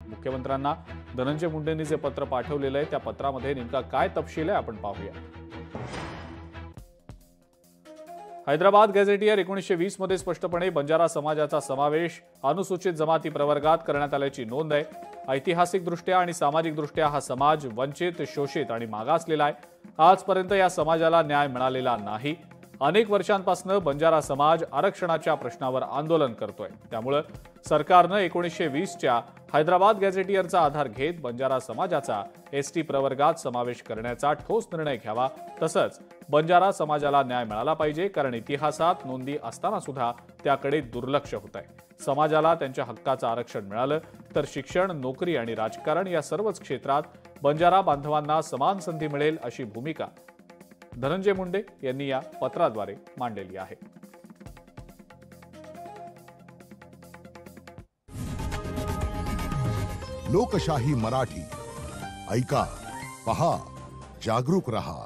मुख्यमंत्र्यांना धनंजय मुंडेंनी जे पत्र पाठवलेलं आहे त्या पत्रामध्ये नेमका काय तपशील आहे आपण पाहूया। हैदराबाद गॅझेटियर 1920 मध्ये स्पष्टपणे बंजारा समाजाचा समावेश अनुसूचित जमाती प्रवर्गात करण्यात आल्याची नोंद आहे। ऐतिहासिकदृष्ट्या आणि सामाजिकदृष्ट्या हा समाज वंचित, शोषित आणि मागासलेला आहे। आजपर्यंत या समाजाला न्याय मिळालेला नाही। अनेक वर्षांपासून बंजारा समाज आरक्षणाच्या प्रश्नावर आंदोलन करतोय। त्यामुळे सरकारनं 1920च्या हैदराबाद गॅझेटियरचा आधार घेत बंजारा समाजाचा एसटी प्रवर्गात समावेश करण्याचा ठोस निर्णय घ्यावा। तसंच बंजारा समाजाला न्याय मिळाला पाहिजे, कारण इतिहासात नोंदी असताना सुद्धा त्याकडे दुर्लक्ष होत आहे। समाजाला त्यांच्या हक्काचं आरक्षण मिळालं तर शिक्षण, नोकरी आणि राजकारण या सर्वच क्षेत्रात बंजारा बांधवांना समान संधी मिळेल, अशी भूमिका धनंजय मुंडे यांनी या पत्राद्वारे मांडलेली आहे। लोकशाही मराठी ऐका, पहा, जागरूक रहा।